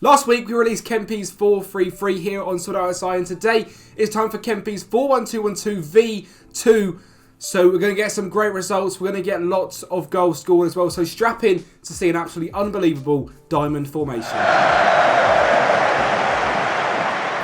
Last week we released Kempi's 4-3-3 here on sortitoutsi, and today it's time for Kempi's 4-1-2-1-2 V2. So we're going to get some great results. We're going to get lots of goals scored as well. So strap in to see an absolutely unbelievable diamond formation.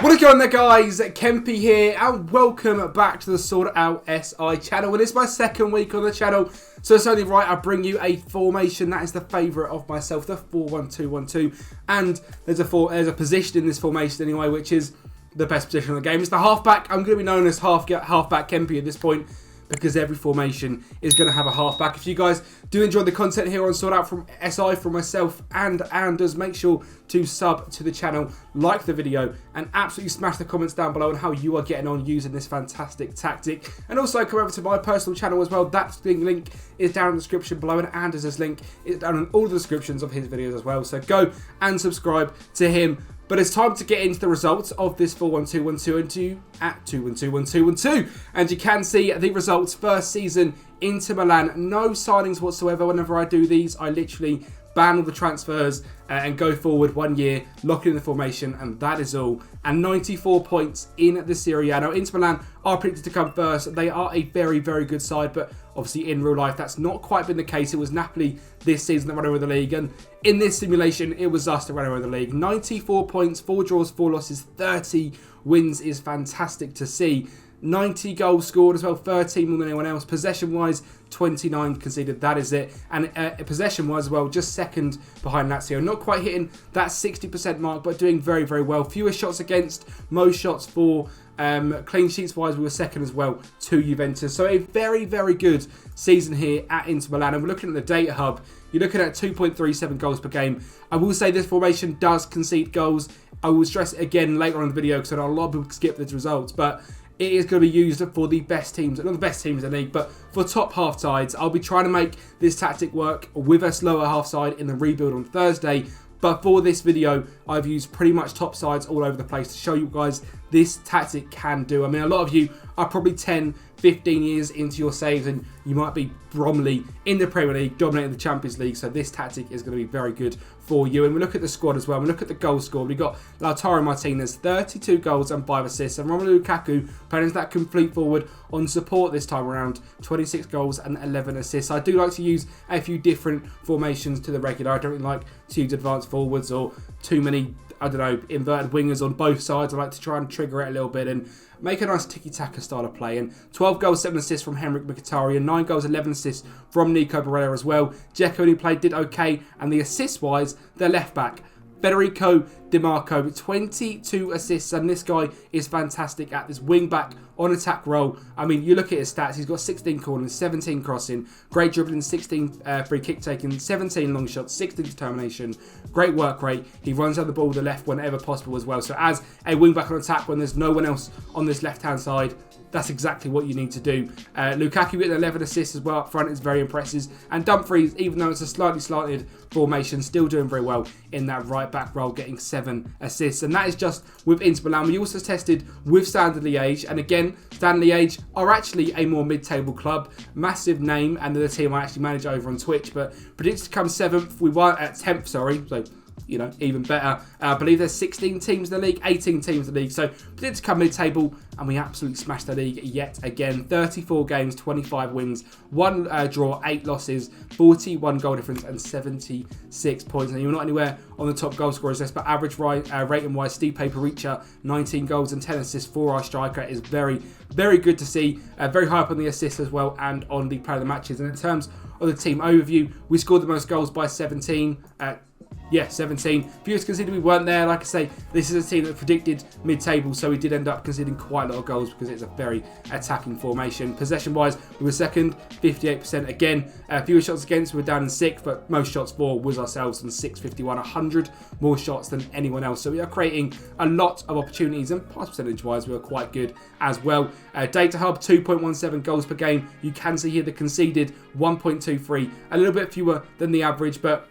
What is going on there, guys? Kempi here, and welcome back to the sortitoutsi channel. And it's my second week on the channel, so it's only right I bring you a formation that is the favourite of myself, the 4-1-2-1-2. And there's a position in this formation anyway, which is the best position in the game. It's the halfback. I'm going to be known as halfback Kempi at this point, because every formation is going to have a halfback. If you guys do enjoy the content here on Sort Out from SI, from myself and Anders, make sure to sub to the channel, like the video, and absolutely smash the comments down below on how you are getting on using this fantastic tactic. And also come over to my personal channel as well. That link is down in the description below, and Anders' link is down in all the descriptions of his videos as well. So go and subscribe to him. But it's time to get into the results of this 4-1-2-1-2 at 2-1-2-1-2-1-2. And you can see the results first season, Inter Milan. No signings whatsoever. Whenever I do these, I literally ban all the transfers and go forward 1 year, lock in the formation, and that is all. And 94 points in the Serie A. Now, Inter Milan are predicted to come first. They are a very, very good side, but obviously in real life, that's not quite been the case. It was Napoli this season that ran over the league, and in this simulation, it was us that ran over the league. 94 points, 4 draws, 4 losses, 30 wins is fantastic to see. 90 goals scored as well, 13 more than anyone else. Possession-wise, 29 conceded, that is it. And possession-wise as well, just second behind Lazio. Not quite hitting that 60% mark, but doing very, very well. Fewer shots against, most shots for. Clean sheets-wise, we were second as well to Juventus. So a very, very good season here at Inter Milan. And we're looking at the data hub. You're looking at 2.37 goals per game. I will say this formation does concede goals. I will stress it again later on in the video because I know a lot of people skip these results, but it is going to be used for the best teams, not the best teams in the league, but for top half sides. I'll be trying to make this tactic work with a slower half side in the rebuild on Thursday. But for this video, I've used pretty much top sides all over the place to show you guys this tactic can do. I mean, a lot of you are probably 10, 15 years into your saves, and you might be Bromley in the Premier League, dominating the Champions League. So this tactic is going to be very good for you. And we look at the squad as well. We look at the goal score. We've got Lautaro Martinez, 32 goals and 5 assists. And Romelu Lukaku playing as that complete forward on support this time around, 26 goals and 11 assists. I do like to use a few different formations to the regular. I don't really like to use advanced forwards or too many, I don't know, inverted wingers on both sides. I like to try and trigger it a little bit and make a nice tiki-taka style of play. And 12 goals, 7 assists from Henrik Mkhitaryan, 9 goals, 11 assists from Nico Barella as well. Dzeko, who played, did okay. And the assist-wise, their left-back, Federico Di Marco, 22 assists, and this guy is fantastic at this wing-back on-attack role. I mean, you look at his stats, he's got 16 corners, 17 crossing, great dribbling, 16 free kick taking, 17 long shots, 16 determination, great work rate. He runs down the ball with the left whenever possible as well. So as a wing-back on attack, when there's no one else on this left-hand side, that's exactly what you need to do. Lukaku getting 11 assists as well up front is very impressive. And Dumfries, even though it's a slightly slanted formation, still doing very well in that right-back role, getting 7 assists. And that is just with Inter Milan. We also tested with Standard Liège. And again, Standard Liège are actually a more mid-table club. Massive name, and they're the team I actually manage over on Twitch. But predicted to come 7th. We were at 10th, sorry. So, you know, even better. I believe there's 16 teams in the league, 18 teams in the league. So predicted to come mid-table, and we absolutely smashed the league yet again. 34 games, 25 wins, 1 draw, 8 losses, 41 goal difference, and 76 points. And you're not anywhere on the top goal scorers list, but average rating-wise, Stipe Perica, 19 goals and 10 assists for our striker is very, very good to see. Very high up on the assists as well, and on the player of the matches. And in terms of the team overview, we scored the most goals by 17. 17. Viewers considered we weren't there. Like I say, this is a team that predicted mid-table, so we did end up conceding quite a lot of goals because it's a very attacking formation. Possession-wise, we were second, 58% again. Fewer shots against, we were down in 6th, but most shots for was ourselves on 651, 100 more shots than anyone else. So we are creating a lot of opportunities, and pass percentage-wise, we were quite good as well. Data Hub, 2.17 goals per game. You can see here the conceded 1.23, a little bit fewer than the average, but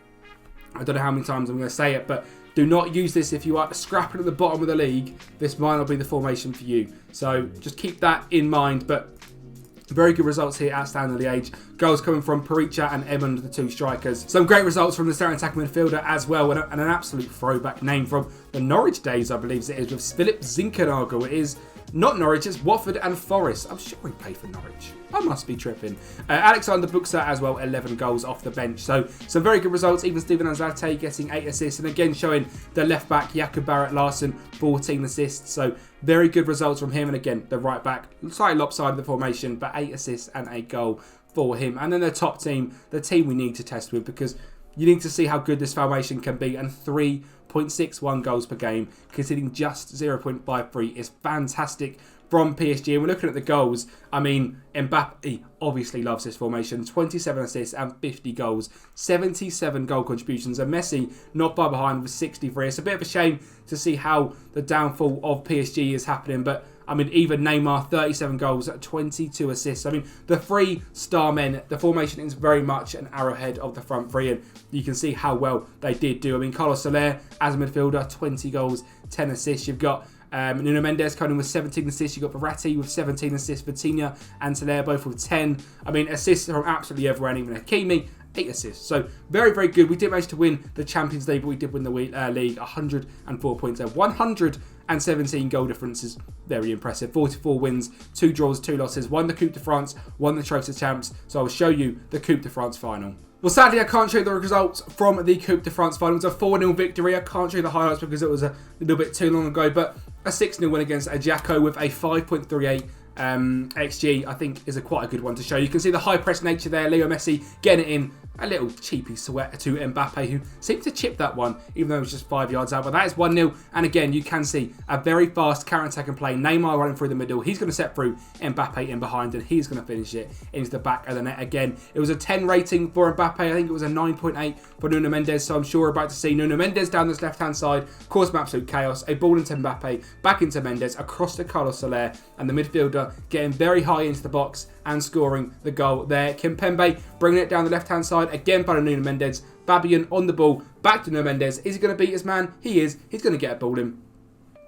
I don't know how many times I'm going to say it, but do not use this if you are scrapping at the bottom of the league. This might not be the formation for you. So just keep that in mind. But Very good results here at Stanley Age. Goals coming from Perica and Edmund, the two strikers. Some great results from the centre attacking midfielder as well, and an absolute throwback name from the Norwich days, I believe it is, with Philip Zinkernagel. It is not Norwich, it's Watford and Forest. I'm sure he played for Norwich. I must be tripping. Alexander Buxa as well, 11 goals off the bench. So some very good results. Even Steven Anzate getting 8 assists. And again, showing the left back, Jakob Barrett-Larsen, 14 assists. So very good results from him. And again, the right back, slightly lopsided the formation, but 8 assists and a goal for him. And then the top team, the team we need to test with, because you need to see how good this formation can be. And 3.61 goals per game, conceding just 0.53 is fantastic from PSG. And we're looking at the goals. I mean, Mbappe obviously loves this formation. 27 assists and 50 goals. 77 goal contributions. And Messi not far behind with 63. It's a bit of a shame to see how the downfall of PSG is happening. But, I mean, even Neymar, 37 goals, 22 assists. I mean, the 3 star men, the formation is very much an arrowhead of the front three. And you can see how well they did do. I mean, Carlos Soler as a midfielder, 20 goals, 10 assists. You've got Nuno Mendes coming in with 17 assists. You've got Verratti with 17 assists. Vitinha and Soler both with 10. I mean, assists from absolutely everywhere. And even Hakimi, 8 assists. So, very, very good. We did manage to win the Champions League, but we did win the league. 104 points there. 117 goal differences. Very impressive. 44 wins, 2 draws, 2 losses. Won the Coupe de France, won the Trophy of Champs. So, I will show you the Coupe de France final. Well, sadly, I can't show you the results from the Coupe de France final. It was a 4-0 victory. I can't show you the highlights because it was a little bit too long ago. But a 6-0 win against Ajaccio with a 5.38 XG, I think, is quite a good one to show. You can see the high press nature there. Leo Messi getting it in. A little cheapy sweat to Mbappe, who seemed to chip that one, even though it was just 5 yards out. But that is 1-0. And again, you can see a very fast counter-attacking play. Neymar running through the middle. He's going to set through Mbappe in behind, and he's going to finish it into the back of the net again. It was a 10 rating for Mbappe. I think it was a 9.8 for Nuno Mendes. So I'm sure we're about to see Nuno Mendes down this left-hand side, cause some absolute chaos. A ball into Mbappe, back into Mendes, across to Carlos Soler, and the midfielder getting very high into the box and scoring the goal there. Kempi bringing it down the left-hand side, again by Nuno Mendes. Babian on the ball, back to Nuno Mendes. Is he going to beat his man? He is. He's going to get a ball in.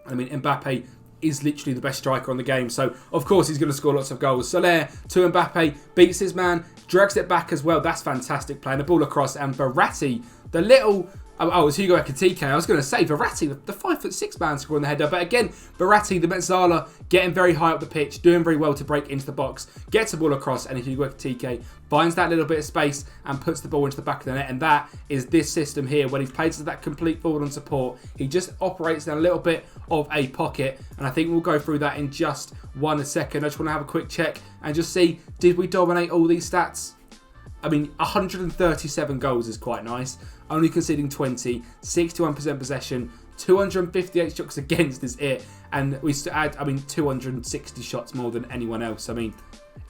I mean, Mbappe is literally the best striker on the game, so of course he's going to score lots of goals. Soler to Mbappe, beats his man, drags it back as well. That's fantastic, playing the ball across, and Verratti, the little... Oh, it's Hugo Ekitike. I was going to say Verratti, the 5'6" man scoring the header. But again, Verratti, the Mezzala, getting very high up the pitch, doing very well to break into the box, gets the ball across, and Hugo Ekitike finds that little bit of space and puts the ball into the back of the net. And that is this system here. When he's played to that complete forward on support, he just operates in a little bit of a pocket. And I think we'll go through that in just 1 second. I just want to have a quick check and just see, did we dominate all these stats? I mean, 137 goals is quite nice. Only conceding 20, 61% possession, 258 shots against is it. And we had, 260 shots more than anyone else. I mean,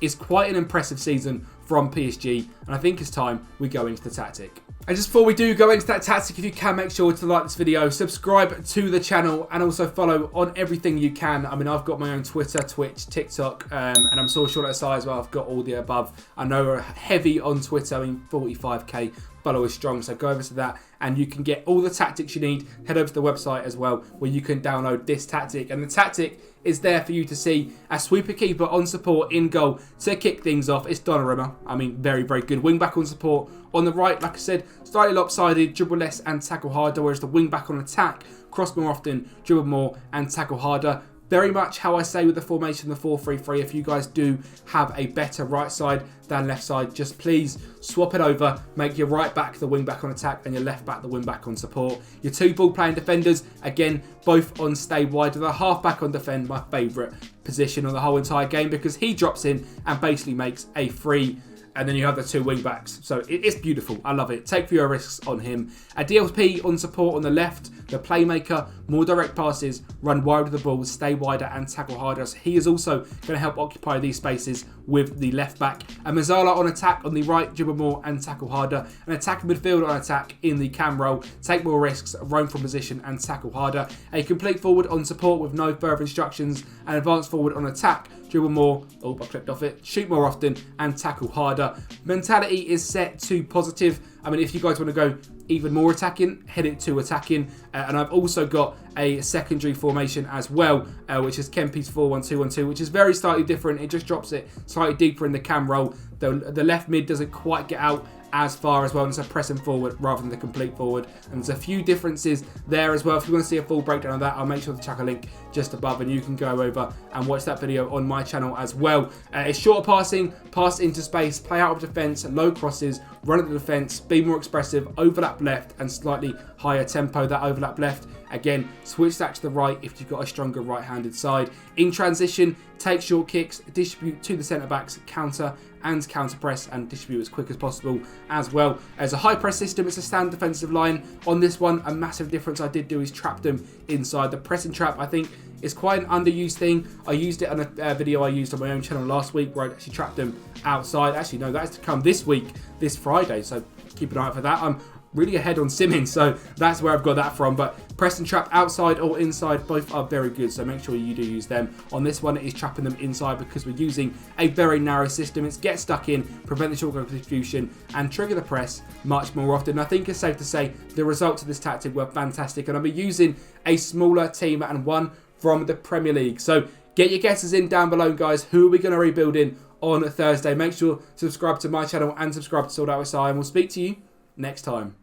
it's quite an impressive season from PSG. And I think it's time we go into the tactic. And just before we do go into that tactic, if you can, make sure to like this video, subscribe to the channel, and also follow on everything you can. I mean, I've got my own Twitter, Twitch, TikTok, and I'm so sure that as well. I've got all the above. I know we're heavy on Twitter. I mean, 45k followers strong, so go over to that and you can get all the tactics you need. Head over to the website as well, where you can download this tactic, and the tactic is there for you to see a sweeper keeper on support in goal to kick things off. It's Donnarumma. I mean, very, very good. Wing back on support. On the right, like I said, slightly lopsided, dribble less and tackle harder, whereas the wing back on attack, cross more often, dribble more and tackle harder. Very much how I say with the formation, the 4-3-3. If you guys do have a better right side than left side, just please swap it over. Make your right back the wing back on attack and your left back the wing back on support. Your 2 ball playing defenders, again, both on stay wide. The half back on defend, my favourite position on the whole entire game, because he drops in and basically makes a free. And then you have the 2 wing backs. So it's beautiful. I love it. Take fewer risks on him. A DLP on support on the left. The playmaker, more direct passes, run wide with the ball, stay wider and tackle harder. So he is also going to help occupy these spaces with the left back. A Mezzala on attack on the right, dribble more and tackle harder. An attacking midfielder on attack in the cam role. Take more risks, roam from position and tackle harder. A complete forward on support with no further instructions. An advanced forward on attack, dribble more, I clipped off it, shoot more often and tackle harder. Mentality is set to positive. I mean, if you guys want to go even more attacking, head it to attacking. And I've also got a secondary formation as well, which is Kempi's 4-1-2-1-2, which is very slightly different. It just drops it slightly deeper in the cam roll. The left mid doesn't quite get out as far as well, and it's a pressing forward rather than the complete forward, and there's a few differences there as well. If you want to see a full breakdown of that, I'll make sure to chuck a link just above and you can go over and watch that video on my channel as well. It's shorter passing, pass into space, play out of defence, low crosses, run at the defence, be more expressive, overlap left and slightly higher tempo. That overlap left, again, switch that to the right if you've got a stronger right-handed side. In transition, take short kicks, distribute to the centre backs, counter and counter press, and distribute as quick as possible as well. As a high press system, it's a standard defensive line. On this one, a massive difference I did do is trap them inside. The pressing trap, I think, is quite an underused thing. I used it on a video I used on my own channel last week where I actually trapped them outside. Actually, no, that's to come this week, this Friday, so keep an eye out for that. I'm really ahead on simming, so that's where I've got that from. But press and trap outside or inside, both are very good, so make sure you do use them. On this one, it is trapping them inside because we're using a very narrow system. It's get stuck in, prevent the short goal distribution, and trigger the press much more often. I think it's safe to say the results of this tactic were fantastic, and I'll be using a smaller team and one from the Premier League. So get your guesses in down below, guys. Who are we going to rebuild in on Thursday? Make sure to subscribe to my channel and subscribe to Sold Out SI, and we'll speak to you next time.